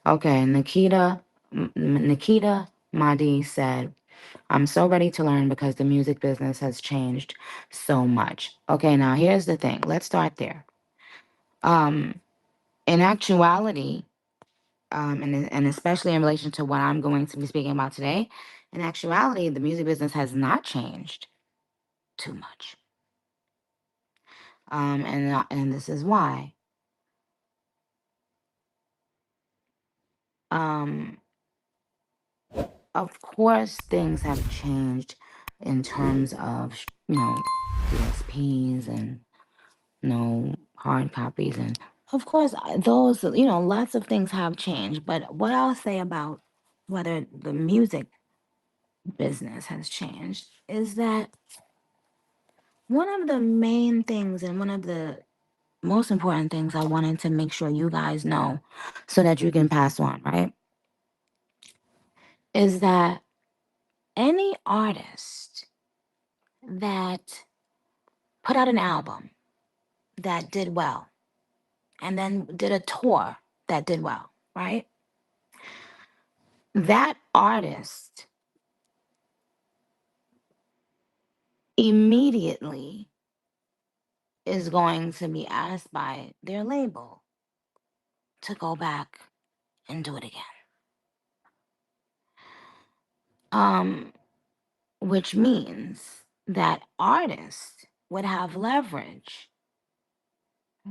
Okay, Nikita Madi said, I'm so ready to learn because the music business has changed so much. Okay, now here's the thing. Let's start there. Um, in actuality, and especially in relation to what I'm going to be speaking about today, in actuality, the music business has not changed too much. And this is why. Um, of course, things have changed in terms of DSPs and hard copies, and of course those lots of things have changed. But what I'll say about whether the music business has changed is that one of the main things and one of the most important things I wanted to make sure you guys know so that you can pass on, right? Is that any artist that put out an album that did well and then did a tour that did well, right? That artist immediately is going to be asked by their label to go back and do it again. Um, which means that artists would have leverage,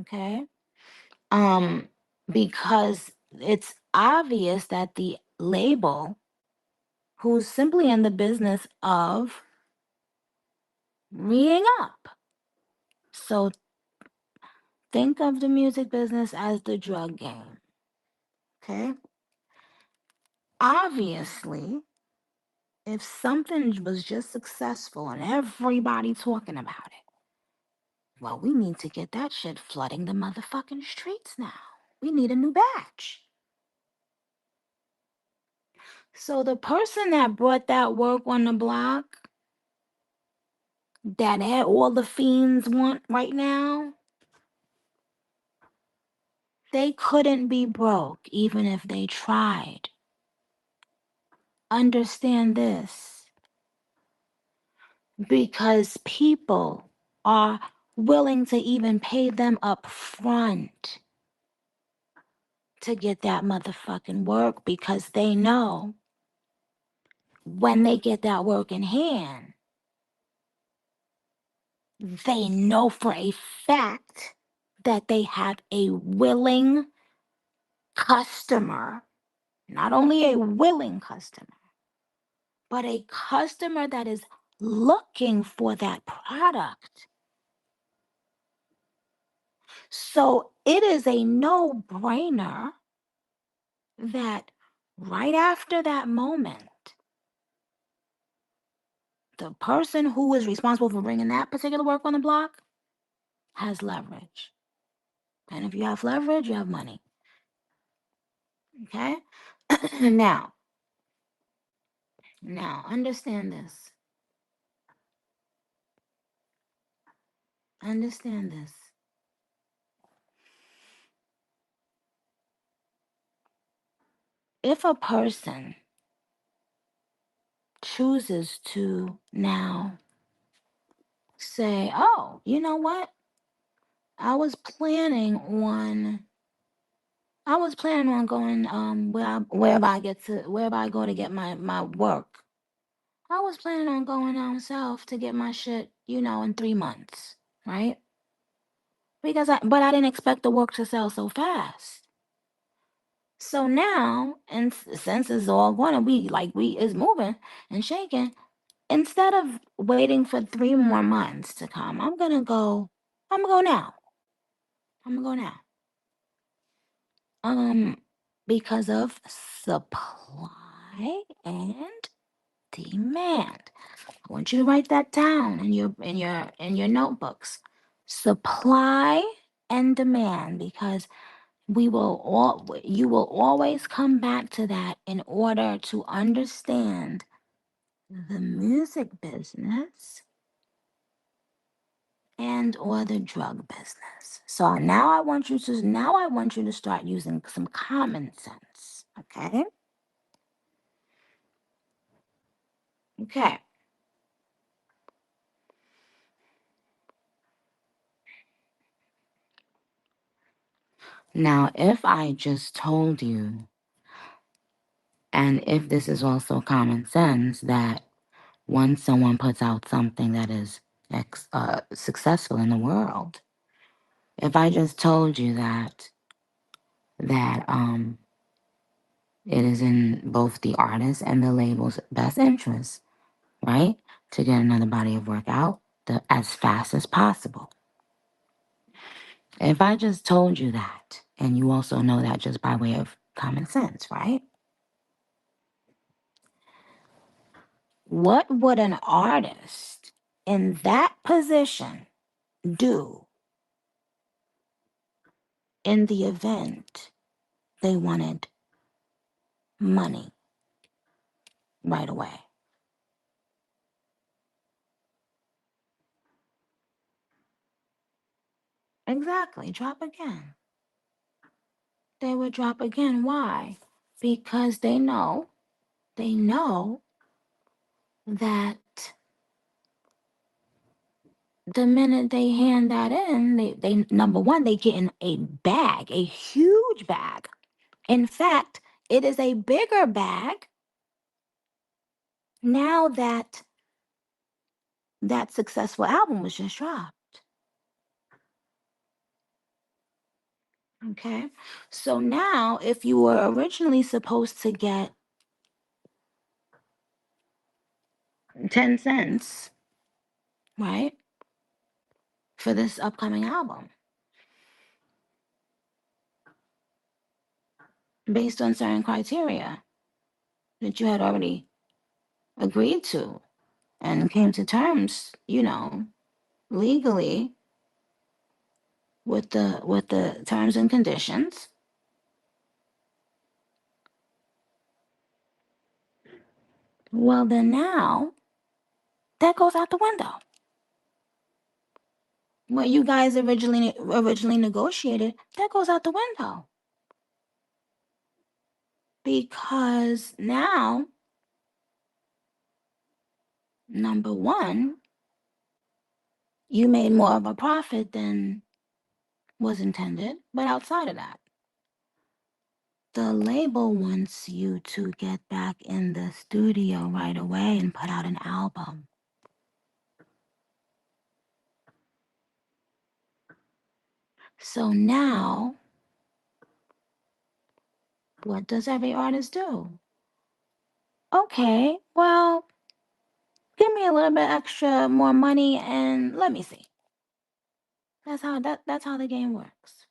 okay? Um, because it's obvious that the label, who's simply in the business of reading up. So think of the music business as the drug game, okay? Obviously, if something was just successful and everybody talking about it, well, we need to get that shit flooding the motherfucking streets now. We need a new batch. So the person that brought that work on the block, that had all the fiends want right now, they couldn't be broke even if they tried. Understand this. Because people are willing to even pay them up front to get that motherfucking work because they know when they get that work in hand, they know for a fact that they have a willing customer, not only a willing customer, but a customer that is looking for that product. So it is a no-brainer that right after that moment, the person who is responsible for bringing that particular work on the block has leverage. And if you have leverage, you have money. Okay? now, now, understand this. Understand this. If a person chooses to now say, oh, you know what? I was planning on going wherever I go to get my work. I was planning on going down south to get my shit, in 3 months, right? But I didn't expect the work to sell so fast. So now, and since it's all going to be like it's moving and shaking, instead of waiting for 3 more months to come, I'm gonna go now. I'm gonna go now. Because of supply and demand. I want you to write that down in your notebooks. Supply and demand, because you will always come back to that in order to understand the music business and or the drug business. So now I want you to start using some common sense. Okay? Okay. Now, if I just told you, and if this is also common sense, that once someone puts out something that is successful in the world, if I just told you that it is in both the artist and the label's best interest, right, to get another body of work out as fast as possible. If I just told you that, and you also know that just by way of common sense, right? What would an artist in that position do in the event they wanted money right away? Exactly, drop again. They would drop again. Why? Because they know that the minute they hand that in, they number one, they get in a bag, a huge bag. In fact, it is a bigger bag now that that successful album was just dropped. Okay. So now, if you were originally supposed to get 10 cents, right, for this upcoming album, based on certain criteria that you had already agreed to and came to terms, legally with the terms and conditions, well then now that goes out the window. What you guys originally negotiated, that goes out the window. Because now, number one, you made more of a profit than was intended. But outside of that, the label wants you to get back in the studio right away and put out an album. So now, what does every artist do? Okay, well, give me a little bit extra more money and let me see. That's how the game works.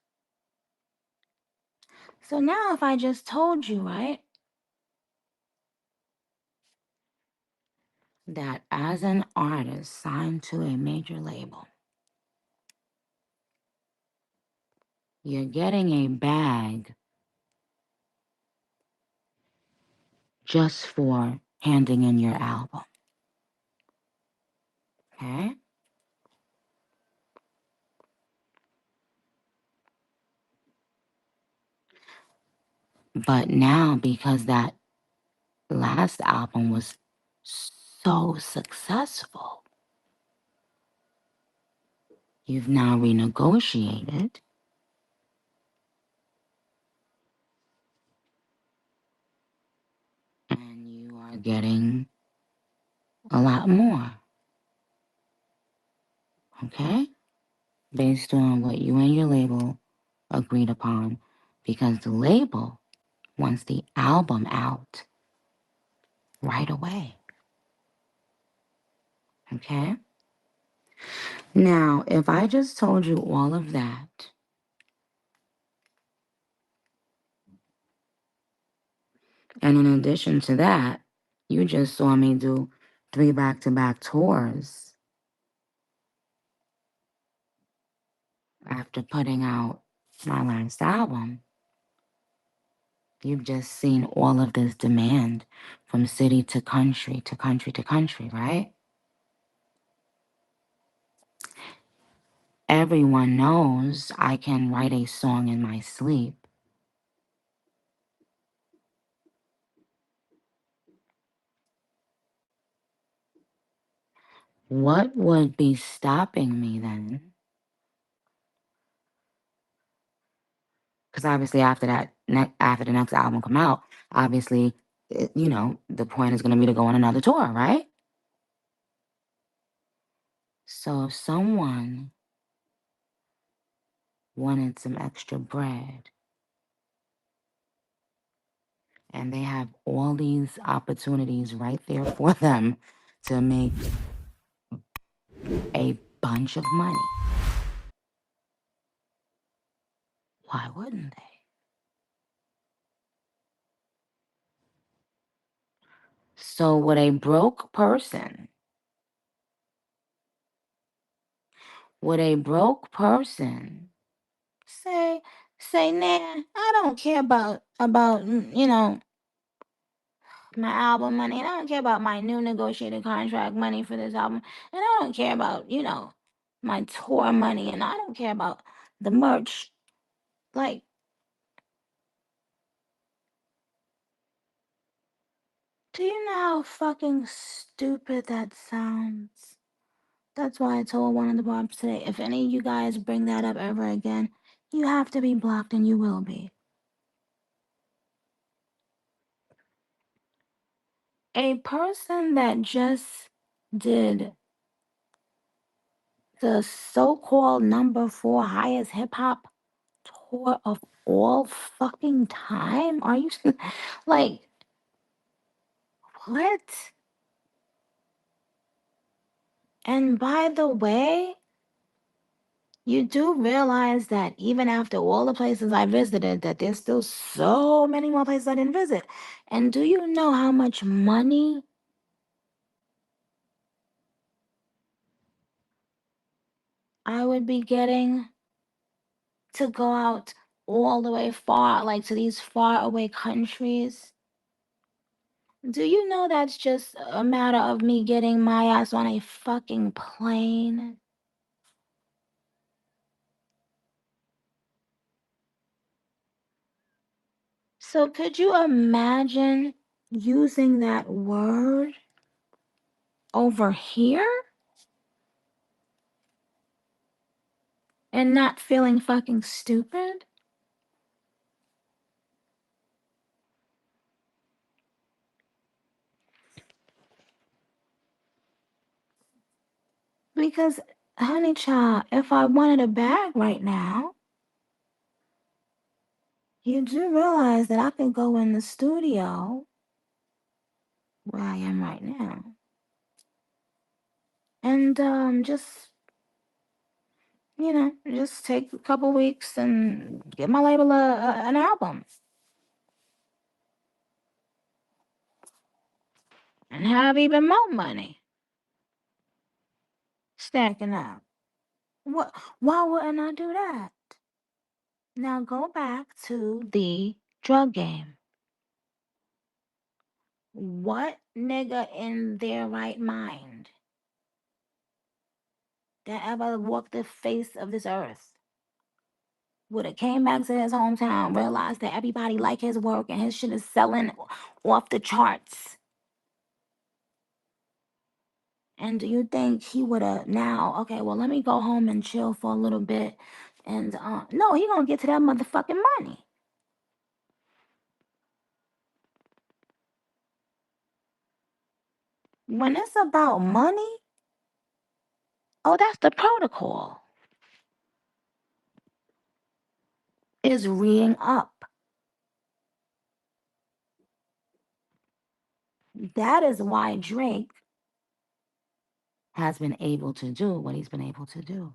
So now if I just told you, right, that as an artist signed to a major label, you're getting a bag just for handing in your album. Okay? But now, because that last album was so successful, you've now renegotiated and you are getting a lot more. Okay? Based on what you and your label agreed upon, because the label wants the album out right away. Okay? Now, if I just told you all of that, and in addition to that, you just saw me do 3 back-to-back tours after putting out my last album. You've just seen all of this demand from city to country to country to country, right? Everyone knows I can write a song in my sleep. What would be stopping me then? Because obviously, after after the next album come out, obviously, the point is going to be to go on another tour, right? So if someone wanted some extra bread and they have all these opportunities right there for them to make a bunch of money, why wouldn't they? So would a broke person say, nah, I don't care about my album money, and I don't care about my new negotiated contract money for this album, and I don't care about, my tour money, and I don't care about the merch. Like, do you know how fucking stupid that sounds? That's why I told one of the barbs today, if any of you guys bring that up ever again, you have to be blocked, and you will be. A person that just did the so-called number 4 highest hip hop tour of all fucking time? Are you like, what? And by the way, you do realize that even after all the places I visited, that there's still so many more places I didn't visit. And do you know how much money I would be getting to go out all the way far, like to these far away countries? Do you know that's just a matter of me getting my ass on a fucking plane? So could you imagine using that word over here and not feeling fucking stupid? Because, honey child, if I wanted a bag right now, you do realize that I could go in the studio where I am right now and just, just take a couple weeks and get my label an album and have even more money stacking up. What? Why wouldn't I do that? Now go back to the drug game. What nigga in their right mind that ever walked the face of this earth would have came back to his hometown, realized that everybody like his work and his shit is selling off the charts? And do you think he would have now, okay, well, let me go home and chill for a little bit? And no, he gonna get to that motherfucking money. When it's about money, oh, that's the protocol. Is reading up. That is why Drake has been able to do what he's been able to do.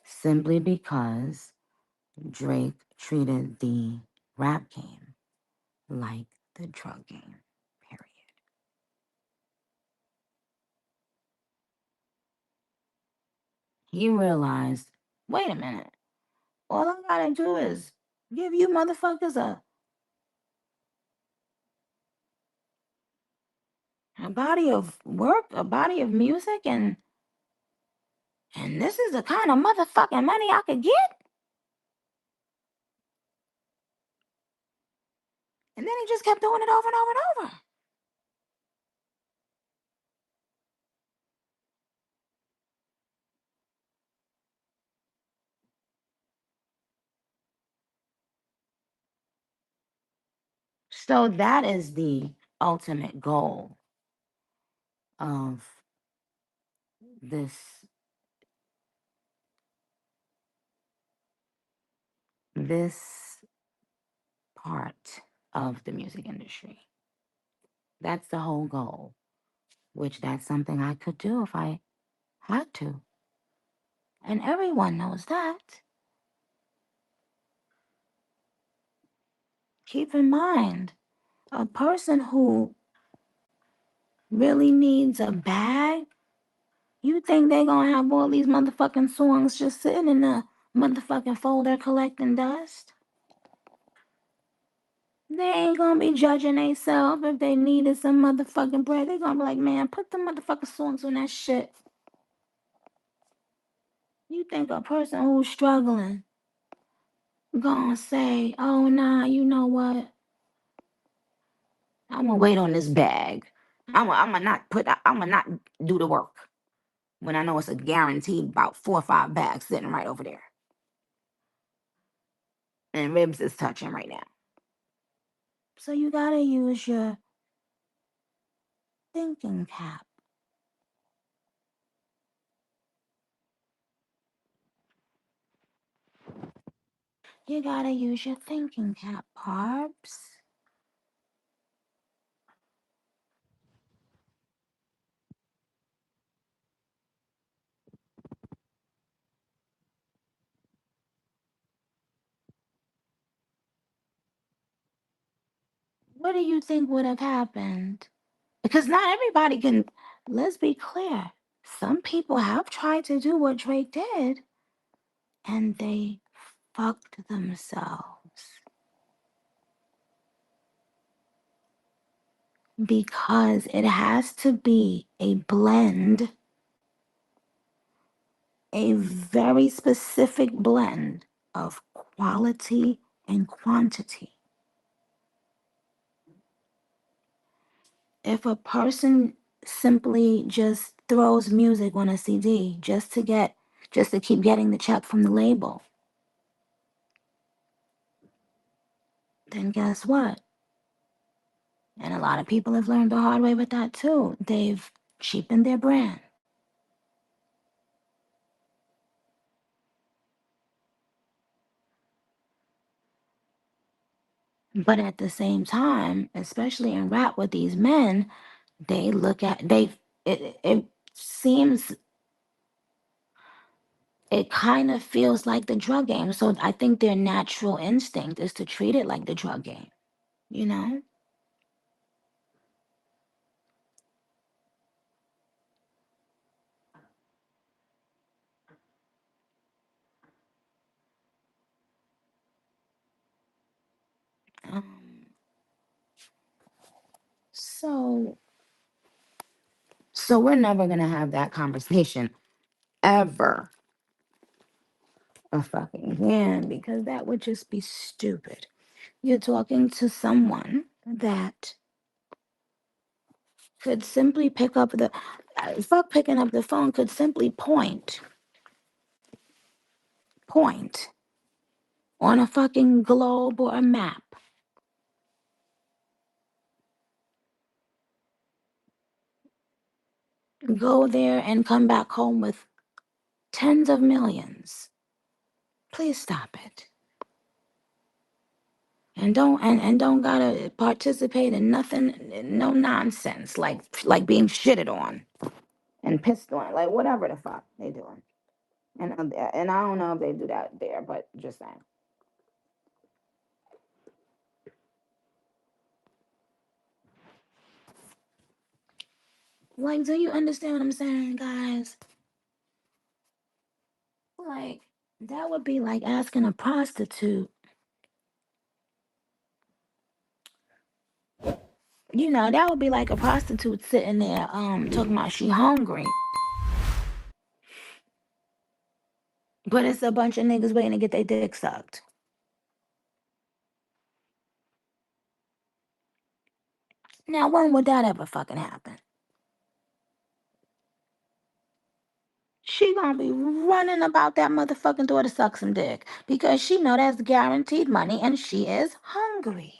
Simply because Drake treated the rap game like the drug game, period. He realized, wait a minute, all I gotta do is give you motherfuckers a a body of work, a body of music, and this is the kind of motherfucking money I could get. And then he just kept doing it over and over and over. So that is the ultimate goal of this this part of the music industry. That's the whole goal, which that's something I could do if I had to. And everyone knows that. Keep in mind, a person who really needs a bag, you think they gonna have all these motherfucking songs just sitting in a motherfucking folder collecting dust? They ain't gonna be judging themselves if they needed some motherfucking bread. They gonna be like, man, put the motherfucking songs on that shit. You think a person who's struggling gonna say, oh nah, you know what? I'm gonna wait on this bag. I'm gonna not do the work when I know it's a guaranteed about 4 or 5 bags sitting right over there. And ribs is touching right now. So you gotta use your thinking cap. You gotta use your thinking cap, Parbs. What do you think would have happened? Because not everybody can, let's be clear. Some people have tried to do what Drake did and they fucked themselves. Because it has to be a blend, a very specific blend of quality and quantity. If a person simply just throws music on a CD just to keep getting the check from the label, then guess what? And a lot of people have learned the hard way with that too. They've cheapened their brand. But at the same time, especially in rap with these men, they look at it seems it kind of feels like the drug game. So I think their natural instinct is to treat it like the drug game, you know? Um, so we're never gonna have that conversation ever a fucking again because that would just be stupid. You're talking to someone that could simply pick up the fuck picking up the phone could simply point on a fucking globe or a map, go there and come back home with tens of millions. Please stop it. And don't gotta participate in nothing, no nonsense like being shitted on and pissed on, like whatever the fuck they doing. And I don't know if they do that there, but just saying. Like, do you understand what I'm saying, guys? Like, that would be like asking a prostitute That would be like a prostitute sitting there talking about she hungry. But it's a bunch of niggas waiting to get their dick sucked. Now, when would that ever fucking happen? She gonna be running about that motherfucking door to suck some dick because she know that's guaranteed money and she is hungry.